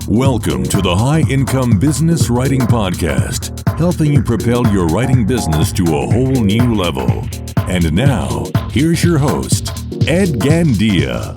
Welcome to the High Income Business Writing Podcast, helping you propel your writing business to a whole new level. And now, here's your host, Ed Gandia.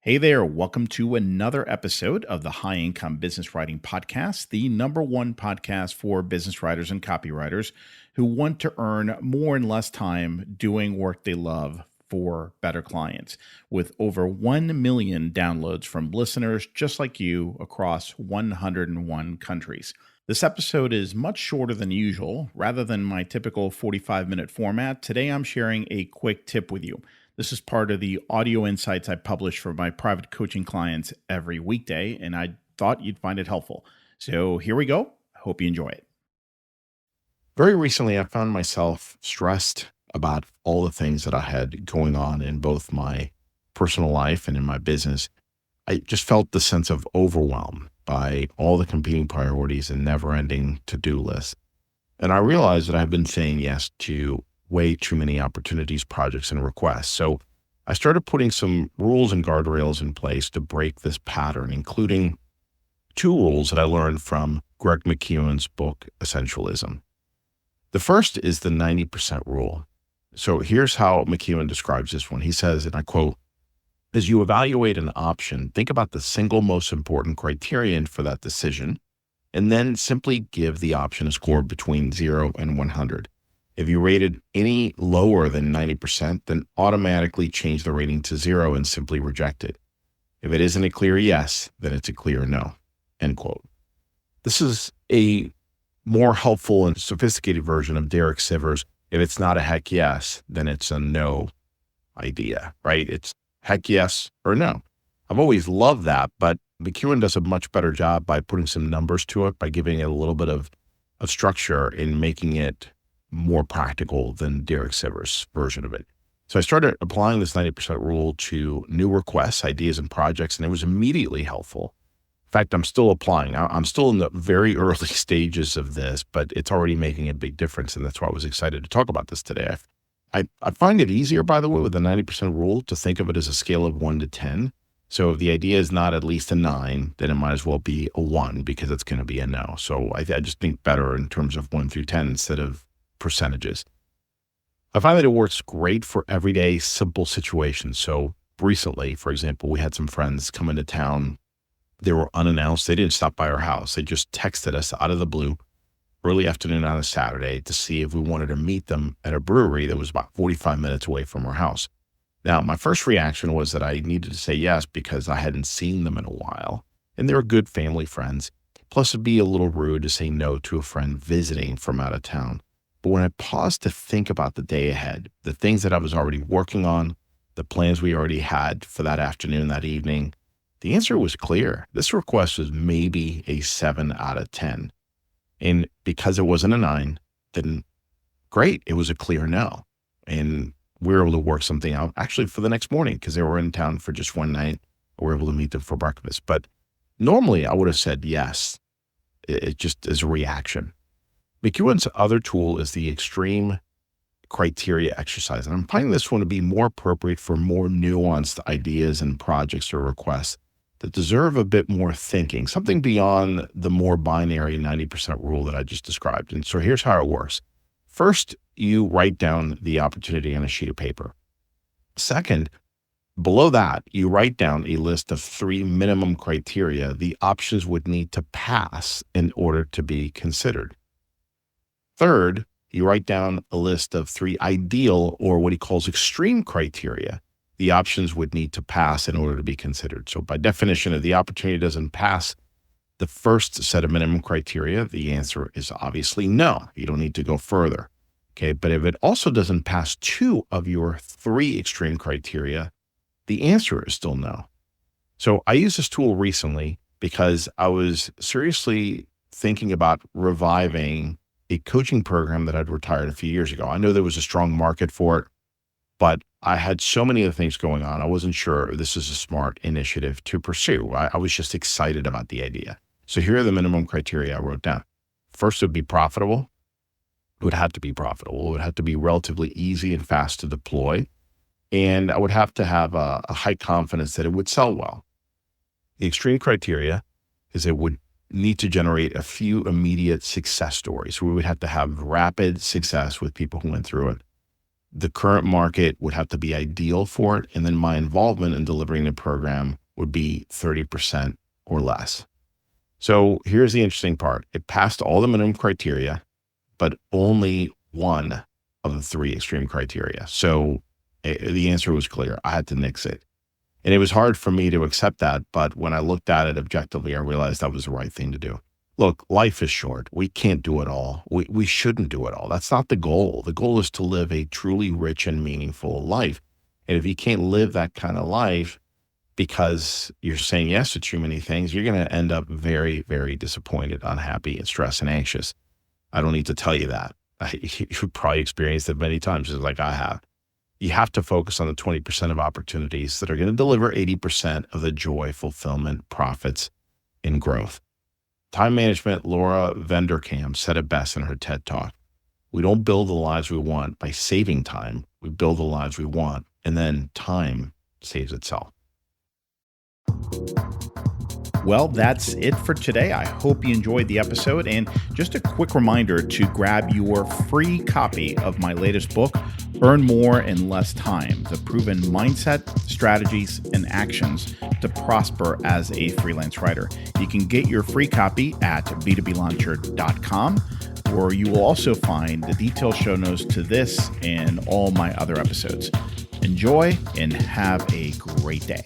Hey there, welcome to another episode of the High Income Business Writing Podcast, the number one podcast for business writers and copywriters who want to earn more in less time doing work they love for better clients, with over 1 million downloads from listeners just like you across 101 countries. This episode is much shorter than usual. Rather than my typical 45-minute format, today I'm sharing a quick tip with you. This is part of the audio insights I publish for my private coaching clients every weekday, and I thought you'd find it helpful. So here we go. I hope you enjoy it. Very recently, I found myself stressed about all the things that I had going on in both my personal life and in my business. I just felt the sense of overwhelm by all the competing priorities and never-ending to-do lists. And I realized that I've been saying yes to way too many opportunities, projects, and requests. So I started putting some rules and guardrails in place to break this pattern, including 2 rules that I learned from Greg McKeown's book, Essentialism. The first is the 90% rule. So here's how McKeown describes this one. He says, and I quote, "As you evaluate an option, think about the single most important criterion for that decision, and then simply give the option a score between 0 and 100. If you rated any lower than 90%, then automatically change the rating to 0 and simply reject it. If it isn't a clear yes, then it's a clear no," end quote. This is a more helpful and sophisticated version of Derek Sivers' "If it's not a heck yes, then it's a no" idea, right? It's heck yes or no. I've always loved that, but McKeown does a much better job by putting some numbers to it, by giving it a little bit of structure and making it more practical than Derek Sivers' version of it. So I started applying this 90% rule to new requests, ideas, and projects, and it was immediately helpful. In fact, I'm still applying. I'm still in the very early stages of this, but it's already making a big difference, and that's why I was excited to talk about this today. I find it easier, by the way, with the 90% rule to think of it as a scale of 1 to 10. So if the idea is not at least a 9, then it might as well be a 1 because it's going to be a no. So I just think better in terms of 1 through 10 instead of percentages. I find that it works great for everyday simple situations. So recently, for example, we had some friends come into town. They were unannounced. They didn't stop by our house. They just texted us out of the blue early afternoon on a Saturday to see if we wanted to meet them at a brewery that was about 45 minutes away from our house. Now, my first reaction was that I needed to say yes because I hadn't seen them in a while, and they were good family friends. Plus, it'd be a little rude to say no to a friend visiting from out of town. But when I paused to think about the day ahead, the things that I was already working on, the plans we already had for that afternoon, that evening, the answer was clear. This request was maybe a 7 out of 10. And because it wasn't a 9, then great, it was a clear no. And we were able to work something out actually for the next morning because they were in town for just one night. We were able to meet them for breakfast. But normally I would have said yes, it just as a reaction. McKeown's other tool is the extreme criteria exercise. And I'm finding this one to be more appropriate for more nuanced ideas and projects or requests that deserve a bit more thinking, something beyond the more binary 90% rule that I just described. And so here's how it works. First, you write down the opportunity on a sheet of paper. Second, below that, you write down a list of 3 minimum criteria the options would need to pass in order to be considered. Third, you write down a list of 3 ideal, or what he calls extreme criteria the options would need to pass in order to be considered. So by definition, if the opportunity doesn't pass the first set of minimum criteria, the answer is obviously no. You don't need to go further. Okay. But if it also doesn't pass 2 of your 3 extreme criteria, the answer is still no. So I used this tool recently because I was seriously thinking about reviving a coaching program that I'd retired a few years ago. I know there was a strong market for it, but I had so many other things going on. I wasn't sure this is a smart initiative to pursue. I was just excited about the idea. So here are the minimum criteria I wrote down. First, it would be profitable. It would have to be profitable. It would have to be relatively easy and fast to deploy. And I would have to have a high confidence that it would sell well. The extreme criteria is it would need to generate a few immediate success stories. We would have to have rapid success with people who went through it. The current market would have to be ideal for it. And then my involvement in delivering the program would be 30% or less. So here's the interesting part. It passed all the minimum criteria, but only one of the three extreme criteria. So the answer was clear. I had to nix it. And it was hard for me to accept that. But when I looked at it objectively, I realized that was the right thing to do. Look, life is short. We can't do it all. We shouldn't do it all. That's not the goal. The goal is to live a truly rich and meaningful life. And if you can't live that kind of life because you're saying yes to too many things, you're going to end up very, very disappointed, unhappy, and stressed and anxious. I don't need to tell you that. You've probably experienced it many times, just like I have. You have to focus on the 20% of opportunities that are going to deliver 80% of the joy, fulfillment, profits, and growth. Time management, Laura Vanderkam said it best in her TED Talk. We don't build the lives we want by saving time. We build the lives we want, and then time saves itself. Well, that's it for today. I hope you enjoyed the episode. And just a quick reminder to grab your free copy of my latest book, Earn More in Less Time: The Proven Mindset, Strategies, and Actions to Prosper as a Freelance Writer. You can get your free copy at b2blauncher.com, where you will also find the detailed show notes to this and all my other episodes. Enjoy and have a great day.